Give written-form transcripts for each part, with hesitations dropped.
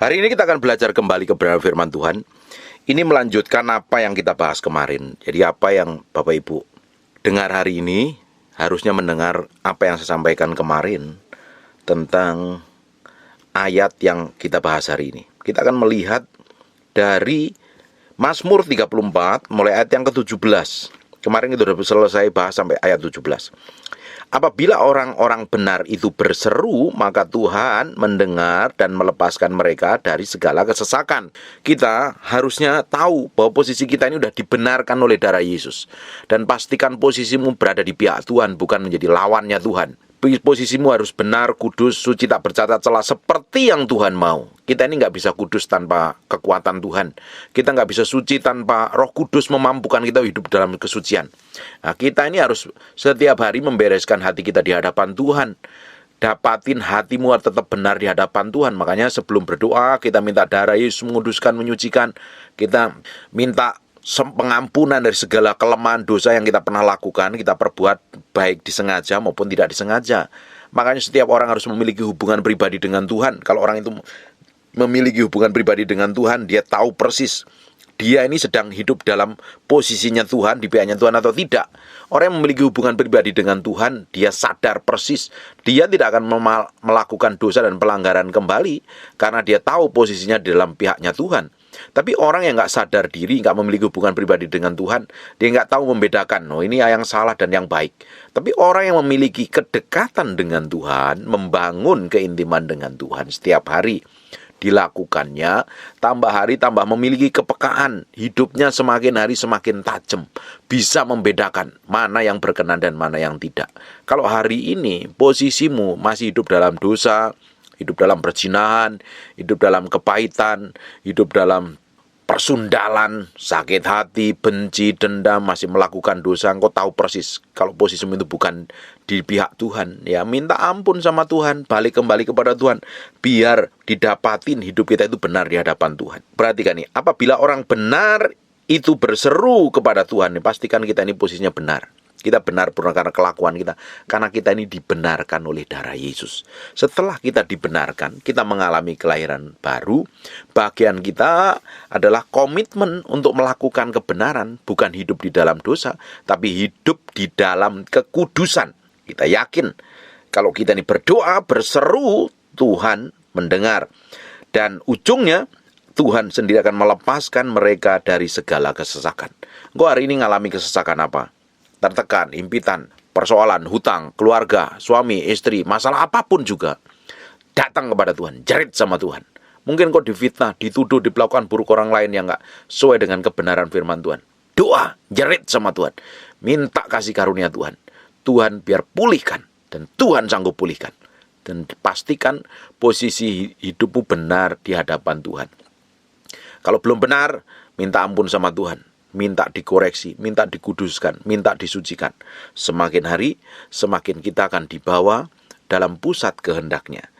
Hari ini kita akan belajar kembali kebenaran firman Tuhan. Ini melanjutkan apa yang kita bahas kemarin. Jadi apa yang Bapak Ibu dengar hari ini harusnya mendengar apa yang saya sampaikan kemarin tentang ayat yang kita bahas hari ini. Kita akan melihat dari Mazmur 34 mulai ayat yang ke-17. Kemarin kita sudah selesai bahas sampai ayat 17. Apabila orang-orang benar itu berseru, maka Tuhan mendengar dan melepaskan mereka dari segala kesesakan. Kita harusnya tahu bahwa posisi kita ini sudah dibenarkan oleh darah Yesus. Dan pastikan posisimu berada di pihak Tuhan, bukan menjadi lawannya Tuhan. Posisimu harus benar, kudus, suci, tak bercacat celah seperti yang Tuhan mau. Kita ini nggak bisa kudus tanpa kekuatan Tuhan. Kita nggak bisa suci tanpa Roh Kudus memampukan kita hidup dalam kesucian. Nah, kita ini harus setiap hari membereskan hati kita di hadapan Tuhan. Dapatin hatimu tetap benar di hadapan Tuhan. Makanya sebelum berdoa kita minta darah Yesus menguduskan, menyucikan. Kita minta pengampunan dari segala kelemahan dosa yang kita pernah lakukan, kita perbuat baik disengaja maupun tidak disengaja. Makanya setiap orang harus memiliki hubungan pribadi dengan Tuhan. Kalau orang itu memiliki hubungan pribadi dengan Tuhan, dia tahu persis dia ini sedang hidup dalam posisinya Tuhan, di pihaknya Tuhan atau tidak. Orang yang memiliki hubungan pribadi dengan Tuhan, dia sadar persis dia tidak akan melakukan dosa dan pelanggaran kembali karena dia tahu posisinya di dalam pihaknya Tuhan. Tapi orang yang nggak sadar diri, nggak memiliki hubungan pribadi dengan Tuhan, dia nggak tahu membedakan, ini yang salah dan yang baik. Tapi orang yang memiliki kedekatan dengan Tuhan, membangun keintiman dengan Tuhan setiap hari, dilakukannya, tambah hari tambah memiliki kepekaan, hidupnya semakin hari semakin tajam, bisa membedakan mana yang berkenan dan mana yang tidak. Kalau hari ini posisimu masih hidup dalam dosa, hidup dalam perzinahan, hidup dalam kepahitan, hidup dalam persundalan, sakit hati, benci, dendam, masih melakukan dosa, engkau tahu persis kalau posisimu itu bukan di pihak Tuhan, ya minta ampun sama Tuhan, balik kembali kepada Tuhan, biar didapatin hidup kita itu benar di hadapan Tuhan. Perhatikan nih, apabila orang benar itu berseru kepada Tuhan, pastikan kita ini posisinya benar. Kita benar bukan karena kelakuan kita, karena kita ini dibenarkan oleh darah Yesus. Setelah kita dibenarkan, kita mengalami kelahiran baru. Bagian kita adalah komitmen untuk melakukan kebenaran, bukan hidup di dalam dosa, tapi hidup di dalam kekudusan. Kita yakin kalau kita ini berdoa, berseru, Tuhan mendengar. Dan ujungnya Tuhan sendiri akan melepaskan mereka dari segala kesesakan. Engkau hari ini ngalami kesesakan apa? Tertekan, impitan, persoalan, hutang, keluarga, suami, istri, masalah apapun juga, datang kepada Tuhan, jerit sama Tuhan. Mungkin kau difitnah, dituduh, diperlakukan buruk orang lain yang gak sesuai dengan kebenaran firman Tuhan. Doa, jerit sama Tuhan, minta kasih karunia Tuhan. Tuhan biar pulihkan, dan Tuhan sanggup pulihkan. Dan pastikan posisi hidupmu benar di hadapan Tuhan. Kalau belum benar, minta ampun sama Tuhan. Minta dikoreksi, minta dikuduskan, minta disucikan. Semakin hari, semakin kita akan dibawa dalam pusat kehendaknya.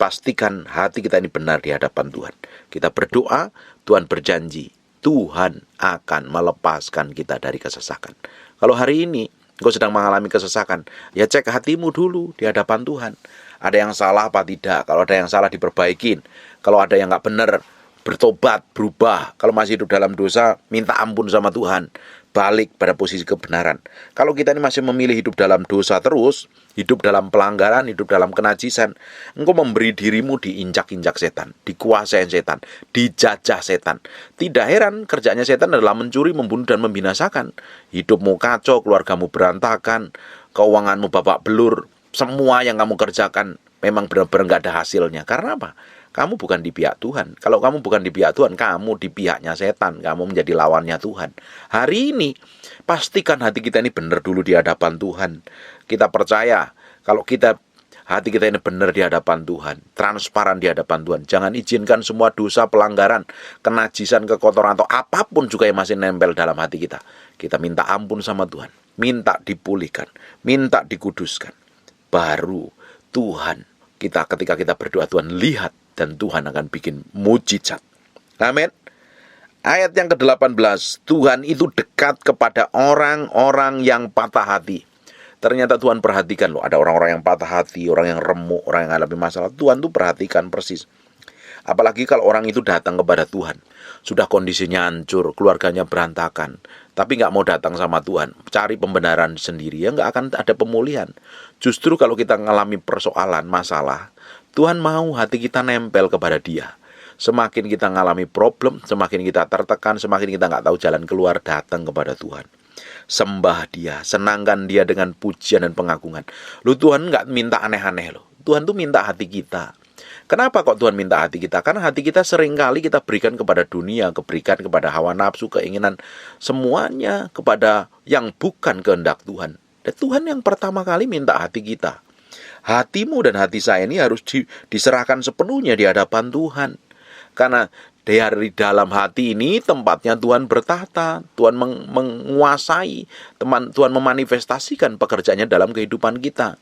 Pastikan hati kita ini benar di hadapan Tuhan. Kita berdoa, Tuhan berjanji, Tuhan akan melepaskan kita dari kesesakan. Kalau hari ini engkau sedang mengalami kesesakan, ya cek hatimu dulu di hadapan Tuhan. Ada yang salah apa tidak? Kalau ada yang salah diperbaikin. Kalau ada yang gak benar, bertobat, berubah. Kalau masih hidup dalam dosa, minta ampun sama Tuhan. Balik pada posisi kebenaran. Kalau kita ini masih memilih hidup dalam dosa terus, hidup dalam pelanggaran, hidup dalam kenajisan, engkau memberi dirimu diinjak-injak setan, dikuasai setan, dijajah setan. Tidak heran kerjanya setan adalah mencuri, membunuh, dan membinasakan. Hidupmu kacau, keluargamu berantakan, keuanganmu babak belur, semua yang kamu kerjakan memang benar-benar gak ada hasilnya. Karena apa? Kamu bukan di pihak Tuhan. Kalau kamu bukan di pihak Tuhan, kamu di pihaknya setan. Kamu menjadi lawannya Tuhan. Hari ini, pastikan hati kita ini benar dulu di hadapan Tuhan. Kita percaya, kalau hati kita ini benar di hadapan Tuhan, transparan di hadapan Tuhan. Jangan izinkan semua dosa, pelanggaran, kenajisan, kekotoran, atau apapun juga yang masih nempel dalam hati kita. Kita minta ampun sama Tuhan. Minta dipulihkan. Minta dikuduskan. Baru Tuhan, ketika kita berdoa, Tuhan lihat. Dan Tuhan akan bikin mujizat. Amin. Ayat yang ke-18, Tuhan itu dekat kepada orang-orang yang patah hati. Ternyata Tuhan perhatikan loh, ada orang-orang yang patah hati, orang yang remuk, orang yang mengalami masalah. Tuhan tuh perhatikan persis. Apalagi kalau orang itu datang kepada Tuhan, sudah kondisinya hancur, keluarganya berantakan, tapi nggak mau datang sama Tuhan, cari pembenaran sendiri, ya nggak akan ada pemulihan. Justru kalau kita mengalami persoalan, masalah, Tuhan mau hati kita nempel kepada Dia. Semakin kita mengalami problem, semakin kita tertekan, semakin kita nggak tahu jalan keluar, datang kepada Tuhan. Sembah Dia, senangkan Dia dengan pujian dan pengagungan. Lu Tuhan nggak minta aneh-aneh loh. Tuhan tuh minta hati kita. Kenapa kok Tuhan minta hati kita? Karena hati kita seringkali kita berikan kepada dunia, berikan kepada hawa nafsu, keinginan, semuanya kepada yang bukan kehendak Tuhan. Dan Tuhan yang pertama kali minta hati kita. Hatimu dan hati saya ini harus diserahkan sepenuhnya di hadapan Tuhan. Karena dari dalam hati ini tempatnya Tuhan bertahta, Tuhan menguasai, Tuhan memanifestasikan pekerjaannya dalam kehidupan kita.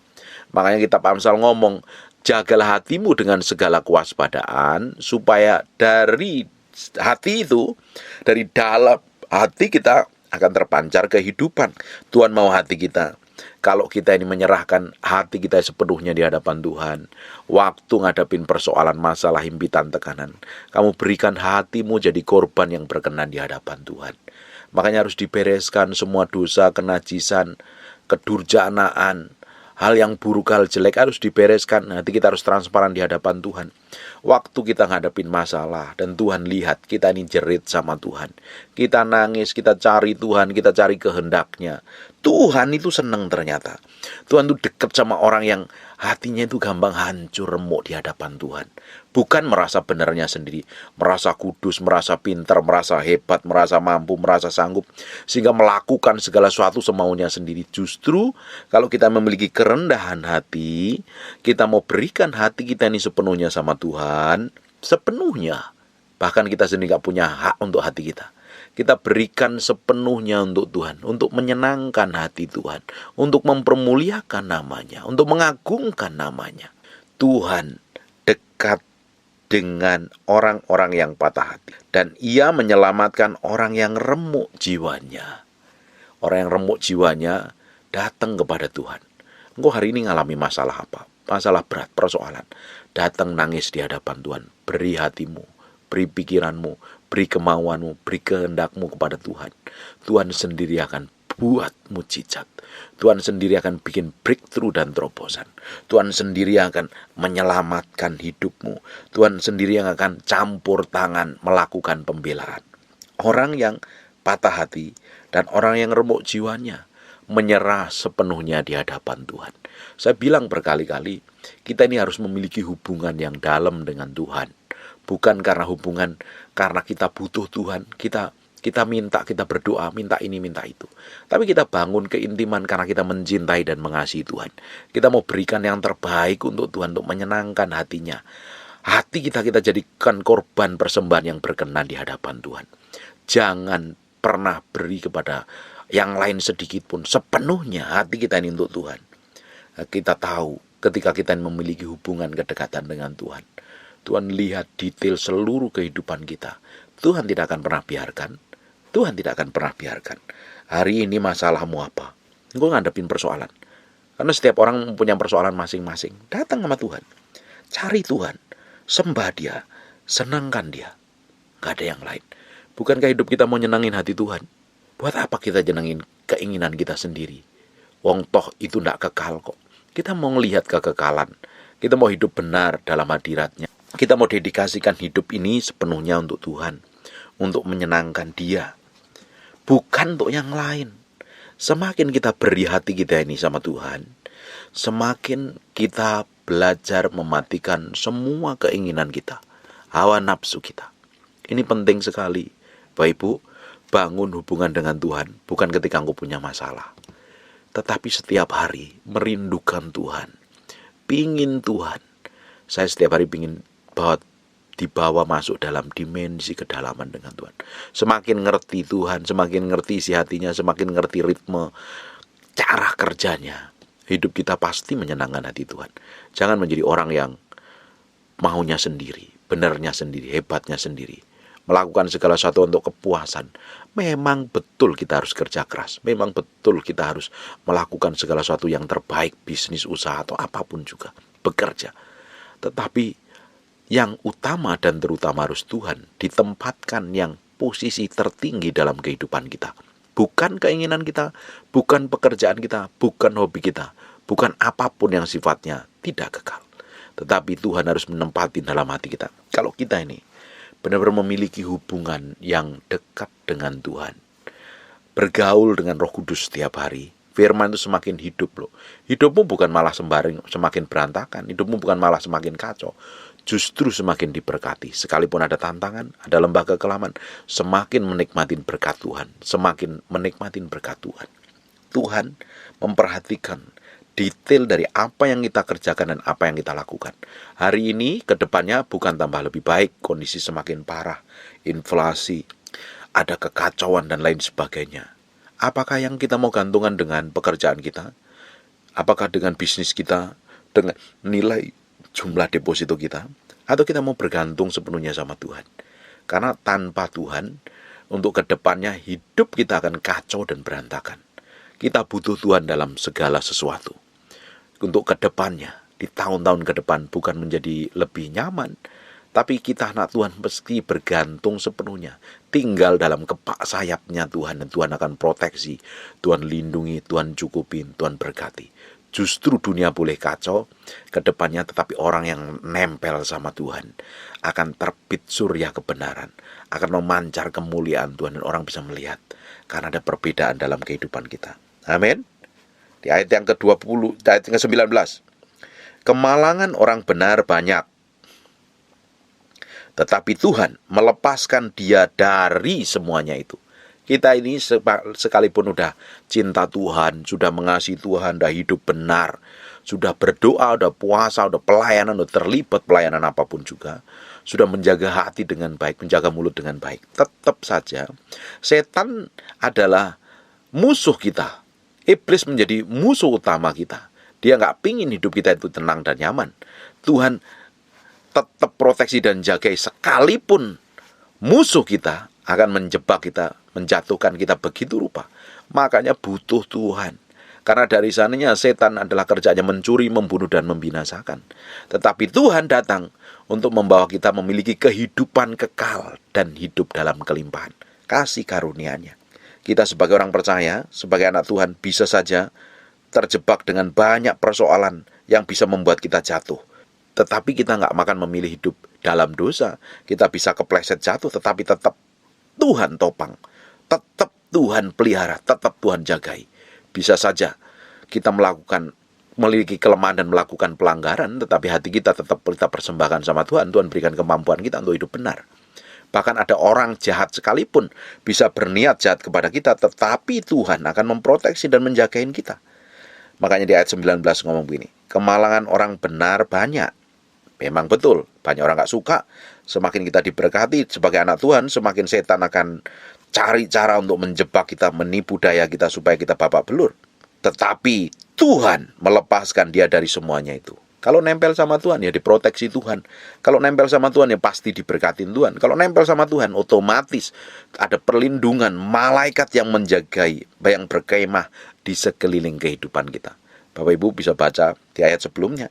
Makanya kitab Amsal ngomong, jagalah hatimu dengan segala kewaspadaan, supaya dari hati itu, dari dalam hati kita akan terpancar kehidupan. Tuhan mau hati kita. Kalau kita ini menyerahkan hati kita sepenuhnya di hadapan Tuhan, waktu ngadapin persoalan, masalah, himpitan, tekanan, kamu berikan hatimu jadi korban yang berkenan di hadapan Tuhan. Makanya harus dibereskan semua dosa, kenajisan, kedurjanaan, hal yang buruk, hal jelek harus dibereskan. Nanti kita harus transparan di hadapan Tuhan. Waktu kita ngadepin masalah dan Tuhan lihat kita ini jerit sama Tuhan, kita nangis, kita cari Tuhan, kita cari kehendaknya, Tuhan itu senang ternyata. Tuhan itu dekat sama orang yang hatinya itu gampang hancur, remuk di hadapan Tuhan. Bukan merasa benarnya sendiri, merasa kudus, merasa pintar, merasa hebat, merasa mampu, merasa sanggup, sehingga melakukan segala sesuatu semaunya sendiri. Justru kalau kita memiliki kerendahan hati, kita mau berikan hati kita ini sepenuhnya sama Tuhan, sepenuhnya. Bahkan kita sendiri gak punya hak untuk hati kita. Kita berikan sepenuhnya untuk Tuhan, untuk menyenangkan hati Tuhan, untuk mempermuliakan namanya, untuk mengagungkan namanya. Tuhan dekat dengan orang-orang yang patah hati, dan Ia menyelamatkan orang yang remuk jiwanya. Orang yang remuk jiwanya datang kepada Tuhan. Engkau hari ini ngalami masalah apa? Masalah berat, persoalan. Datang nangis di hadapan Tuhan. Beri hatimu, beri pikiranmu, beri kemauanmu, beri kehendakmu kepada Tuhan. Tuhan sendiri akan buat mujizat. Tuhan sendiri akan bikin breakthrough dan terobosan. Tuhan sendiri akan menyelamatkan hidupmu. Tuhan sendiri yang akan campur tangan melakukan pembelaan. Orang yang patah hati dan orang yang remuk jiwanya menyerah sepenuhnya di hadapan Tuhan. Saya bilang berkali-kali, kita ini harus memiliki hubungan yang dalam dengan Tuhan. Bukan karena hubungan, karena kita butuh Tuhan, kita minta, kita berdoa, minta ini, minta itu. Tapi kita bangun keintiman karena kita mencintai dan mengasihi Tuhan. Kita mau berikan yang terbaik untuk Tuhan, untuk menyenangkan hatinya. Hati kita jadikan korban persembahan yang berkenan di hadapan Tuhan. Jangan pernah beri kepada yang lain sedikit pun, sepenuhnya hati kita ini untuk Tuhan. Kita tahu ketika kita memiliki hubungan kedekatan dengan Tuhan, Tuhan lihat detail seluruh kehidupan kita. Tuhan tidak akan pernah biarkan. Tuhan tidak akan pernah biarkan. Hari ini masalahmu apa? Engkau ngadepin persoalan. Karena setiap orang mempunyai persoalan masing-masing. Datang sama Tuhan. Cari Tuhan. Sembah Dia. Senangkan Dia. Gak ada yang lain. Bukankah hidup kita mau nyenangin hati Tuhan? Buat apa kita nyenangin keinginan kita sendiri? Wong toh itu tidak kekal kok. Kita mau melihat kekekalan. Kita mau hidup benar dalam hadirat-Nya. Kita mau dedikasikan hidup ini sepenuhnya untuk Tuhan. Untuk menyenangkan Dia. Bukan untuk yang lain. Semakin kita beri hati kita ini sama Tuhan, semakin kita belajar mematikan semua keinginan kita, hawa nafsu kita. Ini penting sekali. Bapak Ibu, bangun hubungan dengan Tuhan bukan ketika engkau punya masalah, tetapi setiap hari merindukan Tuhan, pingin Tuhan. Saya setiap hari pingin dibawa masuk dalam dimensi kedalaman dengan Tuhan. Semakin ngerti Tuhan, semakin ngerti isi hatinya, semakin ngerti ritme, cara kerjanya, hidup kita pasti menyenangkan hati Tuhan. Jangan menjadi orang yang maunya sendiri, benarnya sendiri, hebatnya sendiri, melakukan segala sesuatu untuk kepuasan. Memang betul kita harus kerja keras, memang betul kita harus melakukan segala sesuatu yang terbaik, bisnis, usaha, atau apapun juga, bekerja. Tetapi Yang utama dan terutama harus Tuhan ditempatkan yang posisi tertinggi dalam kehidupan kita. Bukan keinginan kita, bukan pekerjaan kita, bukan hobi kita, bukan apapun yang sifatnya tidak kekal. Tetapi Tuhan harus menempati dalam hati kita. Kalau kita ini benar-benar memiliki hubungan yang dekat dengan Tuhan, bergaul dengan Roh Kudus setiap hari, firman itu semakin hidup loh. Hidupmu bukan malah semakin berantakan, hidupmu bukan malah semakin kacau, justru semakin diberkati. Sekalipun ada tantangan, ada lembah kekelaman, semakin menikmatin berkat Tuhan, semakin menikmatin berkat Tuhan. Tuhan memperhatikan detail dari apa yang kita kerjakan dan apa yang kita lakukan. Hari ini, ke depannya bukan tambah lebih baik, kondisi semakin parah, inflasi, ada kekacauan dan lain sebagainya. Apakah yang kita mau gantungan dengan pekerjaan kita? Apakah dengan bisnis kita? Dengan nilai jumlah deposito kita? Atau kita mau bergantung sepenuhnya sama Tuhan? Karena tanpa Tuhan, untuk kedepannya hidup kita akan kacau dan berantakan. Kita butuh Tuhan dalam segala sesuatu. Untuk kedepannya, di tahun-tahun ke depan bukan menjadi lebih nyaman, tapi kita anak Tuhan mesti bergantung sepenuhnya. Tinggal dalam kepak sayapnya Tuhan, dan Tuhan akan proteksi, Tuhan lindungi, Tuhan cukupin, Tuhan berkati. Justru dunia boleh kacau ke depannya, tetapi orang yang nempel sama Tuhan akan terbit surya kebenaran, akan memancar kemuliaan Tuhan, dan orang bisa melihat karena ada perbedaan dalam kehidupan kita. Amin. Di ayat yang ke-20, ayat yang ke-19. Kemalangan orang benar banyak, tetapi Tuhan melepaskan dia dari semuanya itu. Kita ini sekalipun udah cinta Tuhan, sudah mengasihi Tuhan, sudah hidup benar, sudah berdoa, sudah puasa, sudah pelayanan, sudah terlibat pelayanan apapun juga, sudah menjaga hati dengan baik, menjaga mulut dengan baik, tetap saja setan adalah musuh kita. Iblis menjadi musuh utama kita. Dia nggak pingin hidup kita itu tenang dan nyaman. Tuhan tetap proteksi dan jagai, sekalipun musuh kita akan menjebak kita, menjatuhkan kita begitu rupa. Makanya butuh Tuhan. Karena dari sananya setan adalah kerjanya mencuri, membunuh, dan membinasakan. Tetapi Tuhan datang untuk membawa kita memiliki kehidupan kekal dan hidup dalam kelimpahan kasih karunia-Nya. Kita sebagai orang percaya, sebagai anak Tuhan, bisa saja terjebak dengan banyak persoalan yang bisa membuat kita jatuh. Tetapi kita nggak makan memilih hidup dalam dosa. Kita bisa kepleset jatuh, tetapi tetap Tuhan topang, tetap Tuhan pelihara, tetap Tuhan jagai. Bisa saja kita memiliki kelemahan dan melakukan pelanggaran, tetapi hati kita tetap kita persembahkan sama Tuhan. Tuhan berikan kemampuan kita untuk hidup benar. Bahkan ada orang jahat sekalipun bisa berniat jahat kepada kita, tetapi Tuhan akan memproteksi dan menjagain kita. Makanya di ayat 19 ngomong begini, kemalangan orang benar banyak. Memang betul, banyak orang gak suka. Semakin kita diberkati sebagai anak Tuhan, semakin setan akan cari cara untuk menjebak kita, menipu daya kita supaya kita babak belur. Tetapi Tuhan melepaskan dia dari semuanya itu. Kalau nempel sama Tuhan ya diproteksi Tuhan. Kalau nempel sama Tuhan ya pasti diberkatin Tuhan. Kalau nempel sama Tuhan otomatis ada perlindungan malaikat yang menjagai, yang berkemah di sekeliling kehidupan kita. Bapak Ibu bisa baca di ayat sebelumnya.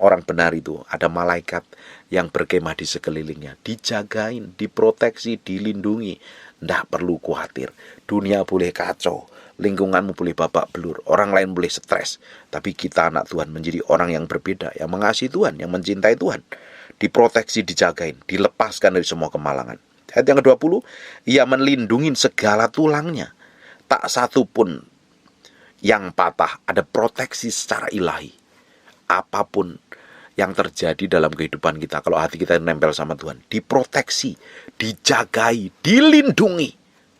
Orang benar itu ada malaikat yang berkemah di sekelilingnya, dijagain, diproteksi, dilindungi. Nggak perlu khawatir. Dunia boleh kacau, lingkunganmu boleh babak belur, orang lain boleh stres, tapi kita anak Tuhan menjadi orang yang berbeda, yang mengasihi Tuhan, yang mencintai Tuhan, diproteksi, dijagain, dilepaskan dari semua kemalangan. Ayat yang ke-20, ia melindungi segala tulangnya, tak satu pun yang patah. Ada proteksi secara ilahi. Apapun yang terjadi dalam kehidupan kita, kalau hati kita nempel sama Tuhan, diproteksi, dijagai, dilindungi,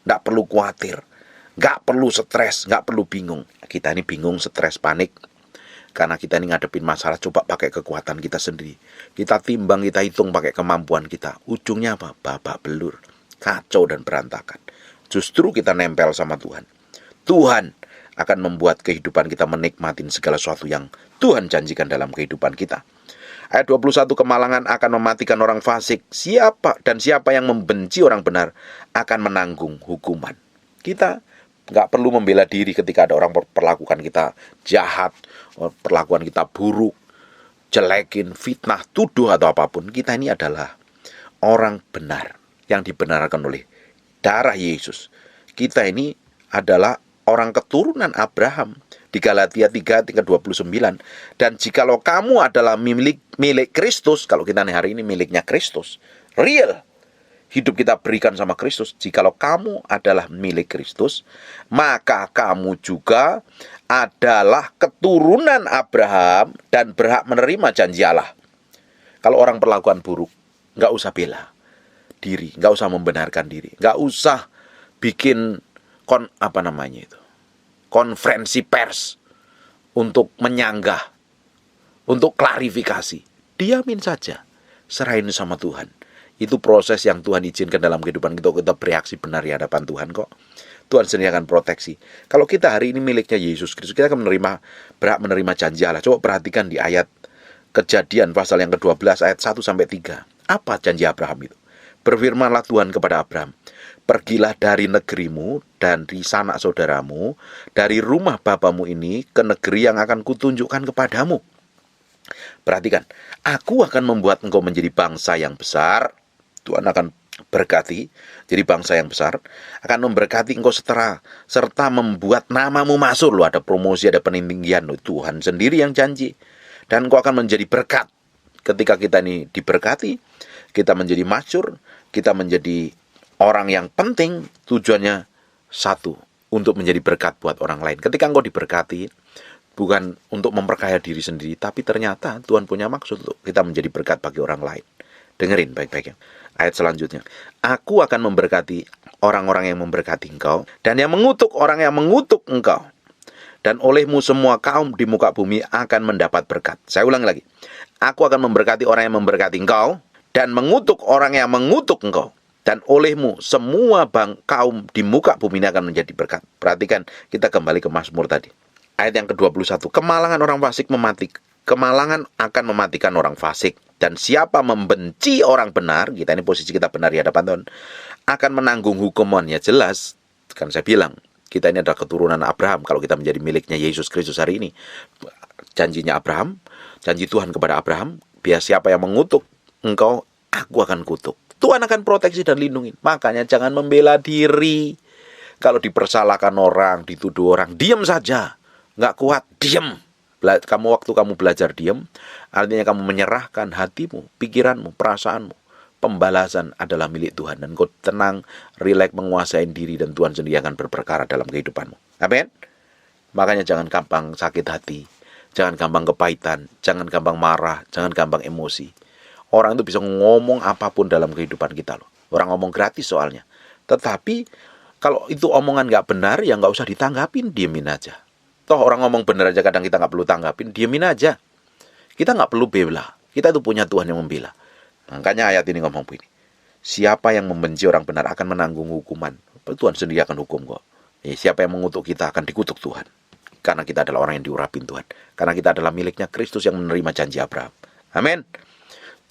nggak perlu khawatir, nggak perlu stres, nggak perlu bingung. Kita ini bingung, stres, panik karena kita ini ngadepin masalah. Coba pakai kekuatan kita sendiri, kita timbang, kita hitung pakai kemampuan kita, ujungnya apa? Babak belur, kacau dan berantakan. Justru kita nempel sama Tuhan, Tuhan akan membuat kehidupan kita menikmatin segala sesuatu yang Tuhan janjikan dalam kehidupan kita. Ayat 21, kemalangan akan mematikan orang fasik, siapa yang membenci orang benar akan menanggung hukuman. Kita nggak perlu membela diri ketika ada orang perlakukan kita jahat, perlakuan kita buruk. jelekin, fitnah, tuduh atau apapun, kita ini adalah orang benar yang dibenarkan oleh darah Yesus. Kita ini adalah orang keturunan Abraham. Di Galatia 3 ayat 29. Dan jikalau kamu adalah milik Kristus, kalau kita hari ini miliknya Kristus, real, hidup kita berikan sama Kristus. Jikalau kamu adalah milik Kristus, maka kamu juga adalah keturunan Abraham dan berhak menerima janji Allah. Kalau orang perlakuan buruk, nggak usah bela diri, nggak usah membenarkan diri, nggak usah bikin konferensi pers untuk menyanggah, untuk klarifikasi. Diamin saja, serahin sama Tuhan. Itu proses yang Tuhan izinkan dalam kehidupan kita bereaksi benar di hadapan Tuhan kok. Tuhan sendiri akan proteksi. Kalau kita hari ini miliknya Yesus Kristus, kita akan berhak menerima janji Allah. Coba perhatikan di ayat Kejadian pasal yang ke-12 ayat 1-3. Apa janji Abraham itu? Berfirmanlah Tuhan kepada Abraham, pergilah dari negerimu dan di sanak saudaramu, dari rumah bapamu ini ke negeri yang akan kutunjukkan kepadamu. Perhatikan, aku akan membuat engkau menjadi bangsa yang besar. Tuhan akan berkati, jadi bangsa yang besar, akan memberkati engkau serta membuat namamu masyhur. Loh, ada promosi, ada peninggian. Loh, Tuhan sendiri yang janji. Dan engkau akan menjadi berkat. Ketika kita ini diberkati, kita menjadi masyhur, kita menjadi orang yang penting, tujuannya satu, untuk menjadi berkat buat orang lain. Ketika engkau diberkati, bukan untuk memperkaya diri sendiri, tapi ternyata Tuhan punya maksud untuk kita menjadi berkat bagi orang lain. Dengerin baik-baik ya. Ayat selanjutnya. Aku akan memberkati orang-orang yang memberkati engkau, dan yang mengutuk orang yang mengutuk engkau. Dan olehmu semua kaum di muka bumi akan mendapat berkat. Saya ulang lagi. Aku akan memberkati orang yang memberkati engkau, dan mengutuk orang yang mengutuk engkau. Dan olehmu semua kaum di muka bumi ini akan menjadi berkat. Perhatikan, kita kembali ke Mazmur tadi. Ayat yang ke-21. Kemalangan akan mematikan orang fasik. Dan siapa membenci orang benar, kita ini posisi kita benar di hadapan Tuhan, akan menanggung hukumannya. Jelas, kan saya bilang, kita ini adalah keturunan Abraham. Kalau kita menjadi miliknya Yesus Kristus hari ini, janjinya Abraham, janji Tuhan kepada Abraham, biar siapa yang mengutuk engkau, aku akan kutuk. Tuhan akan proteksi dan lindungi. Makanya jangan membela diri. Kalau dipersalahkan orang, dituduh orang, diam saja. Nggak kuat, diam. Waktu kamu belajar diam, artinya kamu menyerahkan hatimu, pikiranmu, perasaanmu. Pembalasan adalah milik Tuhan. Dan kau tenang, rileks, menguasai diri, dan Tuhan sendiri akan berperkara dalam kehidupanmu. Amin. Makanya jangan gampang sakit hati. Jangan gampang kepahitan. Jangan gampang marah. Jangan gampang emosi. Orang itu bisa ngomong apapun dalam kehidupan kita loh. Orang ngomong gratis soalnya. Tetapi kalau itu omongan gak benar, ya gak usah ditanggapin, diemin aja. Toh orang ngomong benar aja kadang kita gak perlu tanggapin, diemin aja. Kita gak perlu bela. Kita itu punya Tuhan yang membela. Makanya ayat ini ngomong begini. Siapa yang membenci orang benar akan menanggung hukuman. Tuhan sendiri akan hukum kok. Siapa yang mengutuk kita akan dikutuk Tuhan. Karena kita adalah orang yang diurapin Tuhan. Karena kita adalah miliknya Kristus yang menerima janji Abraham. Amin.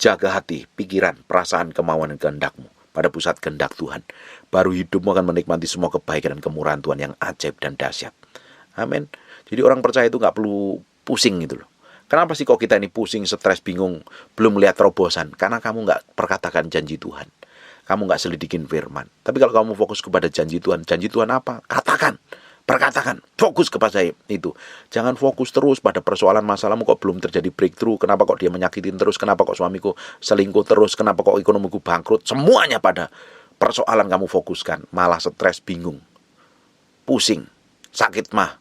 Jaga hati, pikiran, perasaan, kemauan, dan kehendakmu pada pusat kehendak Tuhan. Baru hidupmu akan menikmati semua kebaikan dan kemurahan Tuhan yang ajaib dan dahsyat. Amin. Jadi orang percaya itu gak perlu pusing gitu loh. Kenapa sih kok kita ini pusing, stres, bingung, belum melihat terobosan? Karena kamu gak perkatakan janji Tuhan. Kamu gak selidikin firman. Tapi kalau kamu fokus kepada janji Tuhan apa? Katakan, perkatakan, fokus kepada itu. Jangan fokus terus pada persoalan masalahmu kok belum terjadi breakthrough. Kenapa kok dia menyakitin terus? Kenapa kok suamiku selingkuh terus? Kenapa kok ekonomiku bangkrut? Semuanya pada persoalan kamu fokuskan. Malah stres, bingung, pusing, sakit mah,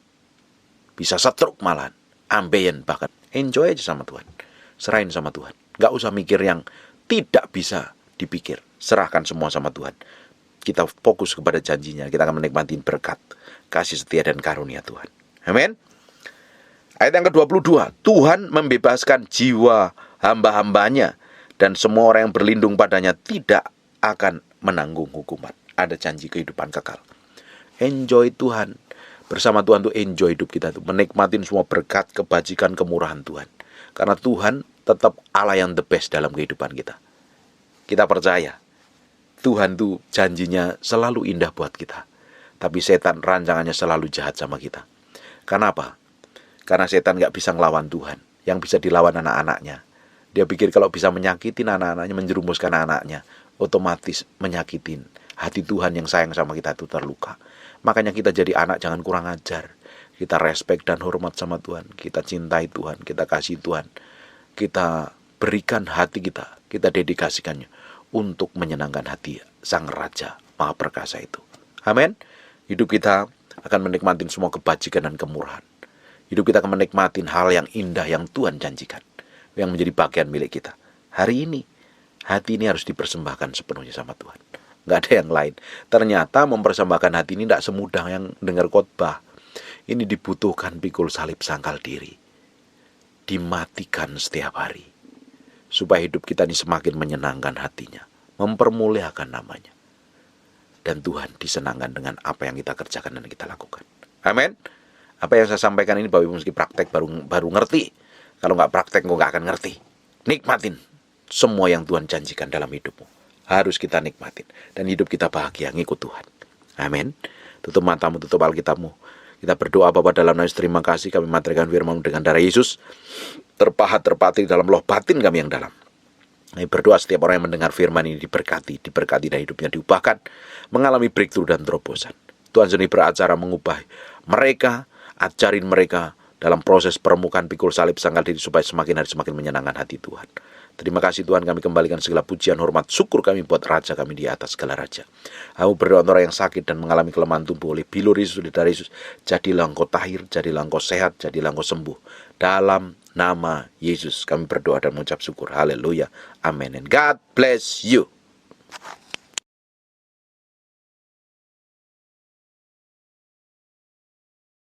bisa stroke malahan, ambeien bahkan. Enjoy aja sama Tuhan. Serahin sama Tuhan. Gak usah mikir yang tidak bisa dipikir. Serahkan semua sama Tuhan. Kita fokus kepada janjinya. Kita akan menikmati berkat, kasih setia dan karunia Tuhan. Amin. Ayat yang ke-22. Tuhan membebaskan jiwa hamba-hambanya, dan semua orang yang berlindung padanya tidak akan menanggung hukuman. Ada janji kehidupan kekal. Enjoy Tuhan. Bersama Tuhan tuh enjoy hidup kita tuh. Menikmatin semua berkat, kebajikan, kemurahan Tuhan. Karena Tuhan tetap Allah yang the best dalam kehidupan kita. Kita percaya Tuhan tuh janjinya selalu indah buat kita. Tapi setan rancangannya selalu jahat sama kita. Karena apa? Karena setan gak bisa ngelawan Tuhan. yang bisa dilawan anak-anaknya. Dia pikir kalau bisa menyakitin anak-anaknya, menjerumuskan anak-anaknya, otomatis menyakitin hati Tuhan yang sayang sama kita itu terluka. Makanya kita jadi anak jangan kurang ajar. Kita respect dan hormat sama Tuhan. Kita cintai Tuhan, kita kasih Tuhan. Kita berikan hati kita dedikasikannya untuk menyenangkan hati Sang Raja Maha Perkasa itu. Amin. Hidup kita akan menikmati semua kebajikan dan kemurahan. Hidup kita akan menikmati hal yang indah yang Tuhan janjikan, yang menjadi bagian milik kita. Hari ini, hati ini harus dipersembahkan sepenuhnya sama Tuhan. Nggak ada yang lain. Ternyata mempersembahkan hati ini tidak semudah yang dengar khotbah. Ini dibutuhkan pikul salib sangkal diri. Dimatikan setiap hari. Supaya hidup kita ini semakin menyenangkan hatinya. Mempermuliakan namanya. Dan Tuhan disenangkan dengan apa yang kita kerjakan dan kita lakukan. Amin. Apa yang saya sampaikan ini Bapak Ibu mesti praktek baru ngerti. Kalau nggak praktek nggak akan ngerti. Nikmatin semua yang Tuhan janjikan dalam hidupmu. Harus kita nikmatin. Dan hidup kita bahagia ngikut Tuhan. Amin. Tutup matamu, tutup Alkitabmu. Kita berdoa Bapa dalam nama Yesus, terima kasih kami materikan firman dengan darah Yesus. Terpahat terpatri dalam loh batin kami yang dalam. Kami berdoa setiap orang yang mendengar firman ini diberkati dan hidupnya diubahkan. Mengalami breakthrough dan terobosan. Tuhan sendiri beracara mengubah mereka, ajarin mereka dalam proses permukaan pikul salib sangkal diri supaya semakin hari semakin menyenangkan hati Tuhan. Terima kasih Tuhan, kami kembalikan segala pujian, hormat, syukur kami buat Raja kami di atas segala Raja. Aku berdoa untuk orang yang sakit dan mengalami kelemahan tubuh oleh bilur Yesus, dari Yesus. Jadilah engkau tahir, jadilah engkau sehat, jadilah engkau sembuh. Dalam nama Yesus kami berdoa dan mengucap syukur. Haleluya. Amin. And God bless you.